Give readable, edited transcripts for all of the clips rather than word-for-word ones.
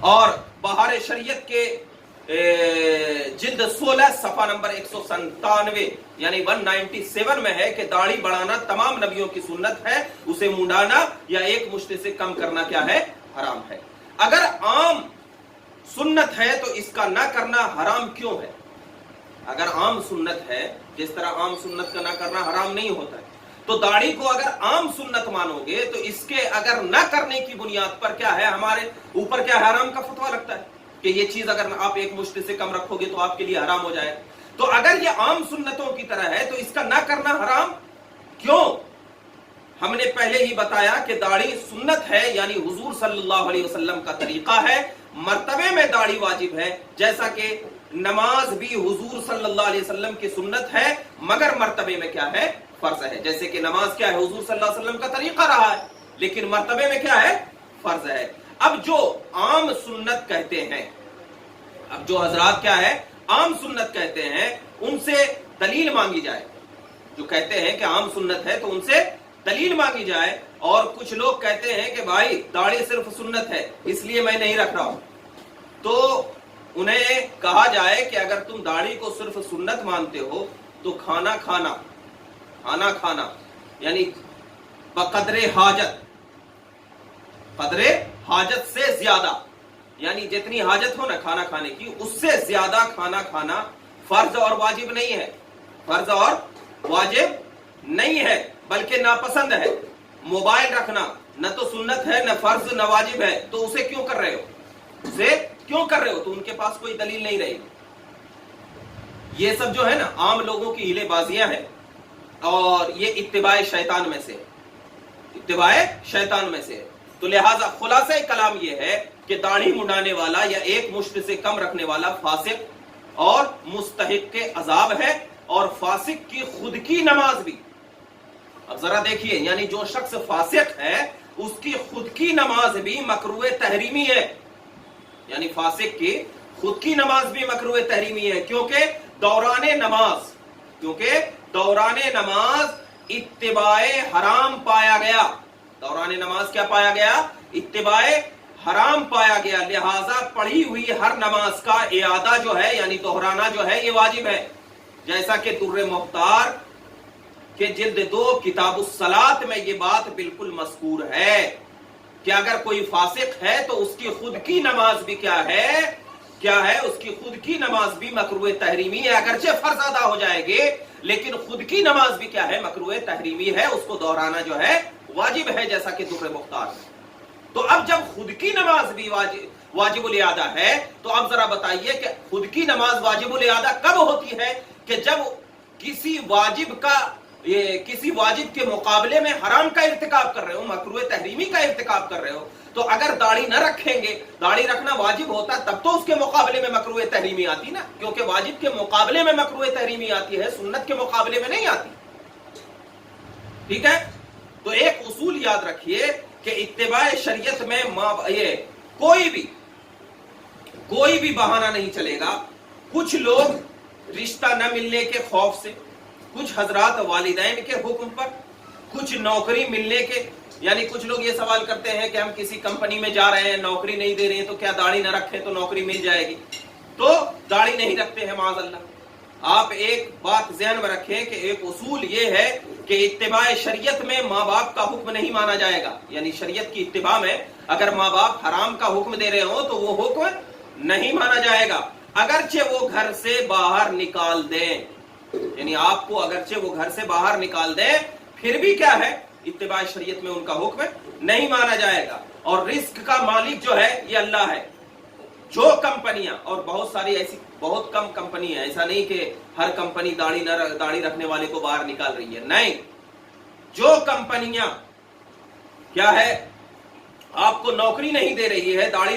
اور بہار شریعت کے جلد 16 صفحہ نمبر 197 یعنی 197 میں ہے کہ داڑھی بڑھانا تمام نبیوں کی سنت ہے، اسے منڈانا یا ایک مشت سے کم کرنا کیا ہے؟ حرام ہے۔ اگر عام سنت ہے تو اس کا نہ کرنا حرام کیوں ہے؟ اگر عام سنت ہے، جس طرح عام سنت کا نہ کرنا حرام نہیں ہوتا ہے، تو داڑھی کو اگر عام سنت مانو گے تو اس کے اگر نہ کرنے کی بنیاد پر کیا ہے ہمارے اوپر کیا حرام کا فتویٰ لگتا ہے کہ یہ چیز اگر آپ ایک مشت سے کم رکھو گے تو آپ کے لیے حرام ہو جائے۔ تو اگر یہ عام سنتوں کی طرح ہے تو اس کا نہ کرنا حرام کیوں؟ ہم نے پہلے ہی بتایا کہ داڑھی سنت ہے، یعنی حضور صلی اللہ علیہ وسلم کا طریقہ ہے، مرتبے میں داڑھی واجب ہے، جیسا کہ نماز بھی حضور صلی اللہ علیہ وسلم کی سنت ہے مگر مرتبے میں کیا ہے؟ فرض ہے۔ جیسے کہ نماز کیا ہے؟ حضور صلی اللہ علیہ وسلم کا طریقہ رہا ہے لیکن مرتبے میں کیا ہے؟ فرض ہے۔ اب جو عام سنت کہتے ہیں، اب جو حضرات کیا ہے عام سنت کہتے ہیں، ان سے دلیل مانگی جائے۔ جو کہتے ہیں کہ عام سنت ہے تو ان سے دلیل مانگی جائے، اور کچھ لوگ کہتے ہیں کہ بھائی داڑھی صرف سنت ہے اس لیے میں نہیں رکھ رہا ہوں، تو انہیں کہا جائے کہ اگر تم داڑھی کو صرف سنت مانتے ہو تو کھانا کھانا یعنی بقدر حاجت، قدر حاجت سے زیادہ، یعنی جتنی حاجت ہو نا کھانا کھانے کی اس سے زیادہ کھانا کھانا فرض اور واجب نہیں ہے، فرض اور واجب نہیں ہے بلکہ ناپسند ہے۔ موبائل رکھنا نہ تو سنت ہے نہ فرض نہ واجب ہے، تو اسے کیوں کر رہے ہو؟ تو ان کے پاس کوئی دلیل نہیں رہی۔ یہ سب جو ہے نا عام لوگوں کی ہیلے بازیاں ہیں، اور یہ اتباع شیطان میں سے ہے۔ تو لہذا خلاصہ کلام یہ ہے کہ داڑھی منڈانے والا یا ایک مشت سے کم رکھنے والا فاسق اور مستحق کے عذاب ہے، اور فاسق کی خود کی نماز بھی، اب ذرا دیکھیے، یعنی جو شخص فاسق ہے اس کی خود کی نماز بھی مکروہ تحریمی ہے، یعنی فاسق کی خود کی نماز بھی مکروہ تحریمی ہے، کیونکہ دوران نماز اتباع حرام پایا گیا۔ دوران نماز کیا پایا گیا؟ اتباع حرام پایا گیا، لہذا پڑھی ہوئی ہر نماز کا اعادہ جو ہے یعنی دہرانا جو ہے یہ واجب ہے، جیسا کہ در مختار کہ جلد 2 کتاب الصلاۃ میں یہ بات بالکل مذکور ہے کہ اگر کوئی فاسق ہے تو اس کی خود کی نماز بھی کیا ہے اس کی خود کی نماز بھی مکروہ تحریمی ہے، اگرچہ فرض ادا ہو جائے گی لیکن خود کی نماز بھی کیا ہے؟ مکروہ تحریمی ہے، اس کو دہرانا جو ہے واجب ہے، جیسا کہ در مختار ہے۔ تو اب جب خود کی نماز بھی واجب الاعادہ ہے تو اب ذرا بتائیے کہ خود کی نماز واجب الاعادہ کب ہوتی ہے؟ کہ جب کسی واجب کے مقابلے میں حرام کا ارتکاب کر رہے ہو، مکروہ تحریمی کا ارتکاب کر رہے ہو، تو اگر داڑھی نہ رکھیں گے، داڑھی رکھنا واجب ہوتا تب تو اس کے مقابلے میں مکروہ تحریمی آتی نا، کیونکہ واجب کے مقابلے میں مکروہ تحریمی آتی ہے، سنت کے مقابلے میں نہیں آتی۔ ٹھیک ہے؟ تو ایک اصول یاد رکھیے کہ اتباع شریعت میں کوئی بھی بہانہ نہیں چلے گا۔ کچھ لوگ رشتہ نہ ملنے کے خوف سے، کچھ حضرات والدین کے حکم پر، کچھ نوکری ملنے کے، یعنی کچھ لوگ یہ سوال کرتے ہیں کہ ہم کسی کمپنی میں جا رہے ہیں، نوکری نہیں دے رہے ہیں، تو کیا داڑھی نہ رکھیں تو نوکری مل جائے گی؟ تو داڑھی نہیں رکھتے ہیں معاذ اللہ۔ آپ ایک بات ذہن میں رکھیں کہ ایک اصول یہ ہے کہ اتباع شریعت میں ماں باپ کا حکم نہیں مانا جائے گا، یعنی شریعت کی اتباع میں اگر ماں باپ حرام کا حکم دے رہے ہوں تو وہ حکم نہیں مانا جائے گا، اگرچہ وہ گھر سے باہر نکال دیں، یعنی آپ کو اگرچہ وہ گھر سے باہر نکال دیں پھر بھی کیا ہے؟ اتباع شریعت میں ان کا حکم نہیں مانا جائے گا۔ اور رزق کا مالک جو ہے یہ اللہ ہے۔ جو کمپنیاں، اور بہت کم کمپنی ہے، ایسا نہیں کہ ہر کمپنی داڑھی رکھنے والے کو باہر نکال رہی ہے، نہیں، جو کمپنیاں کیا ہے آپ کو نوکری نہیں دے رہی ہے داڑھی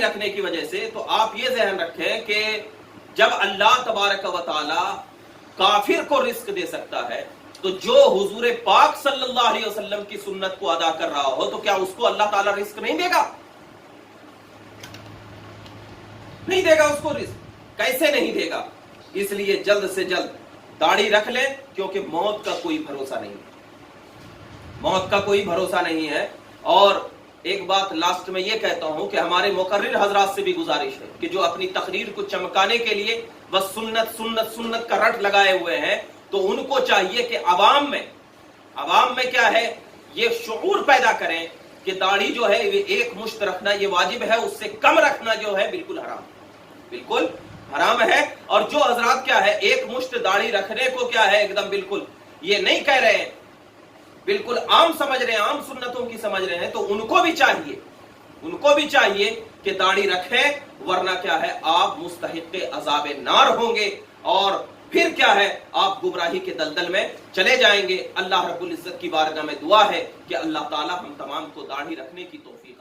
رکھنے کی وجہ سے، تو آپ یہ ذہن رکھیں کہ جب اللہ تبارک و تعالی کافر کو رزق دے سکتا ہے تو جو حضور پاک صلی اللہ علیہ وسلم کی سنت کو ادا کر رہا ہو تو کیا اس کو اللہ تعالیٰ رزق نہیں دے گا؟ نہیں دے گا اس کو رزق، کیسے نہیں دے گا؟ اس لیے جلد سے جلد داڑھی رکھ لیں، کیونکہ موت کا کوئی بھروسہ نہیں ہے، موت کا کوئی بھروسہ نہیں ہے۔ اور ایک بات لاسٹ میں یہ کہتا ہوں کہ ہمارے مقرر حضرات سے بھی گزارش ہے کہ جو اپنی تقریر کو چمکانے کے لیے بس سنت سنت سنت کا رٹ لگائے ہوئے ہیں، تو ان کو چاہیے کہ عوام میں کیا ہے یہ شعور پیدا کریں کہ داڑھی جو ہے ایک مشت رکھنا یہ واجب ہے، اس سے کم رکھنا جو ہے بالکل حرام ہے۔ اور جو حضرات کیا ہے ایک مشت داڑھی رکھنے کو کیا ہے ایک دم بالکل یہ نہیں کہہ رہے ہیں، بالکل عام سمجھ رہے ہیں، عام سنتوں کی سمجھ رہے ہیں، تو ان کو بھی چاہیے کہ داڑھی رکھیں، ورنہ کیا ہے آپ مستحق عذاب نار ہوں گے، اور پھر کیا ہے آپ گمراہی کے دلدل میں چلے جائیں گے۔ اللہ رب العزت کی بارگاہ میں دعا ہے کہ اللہ تعالی ہم تمام کو داڑھی رکھنے کی توفیق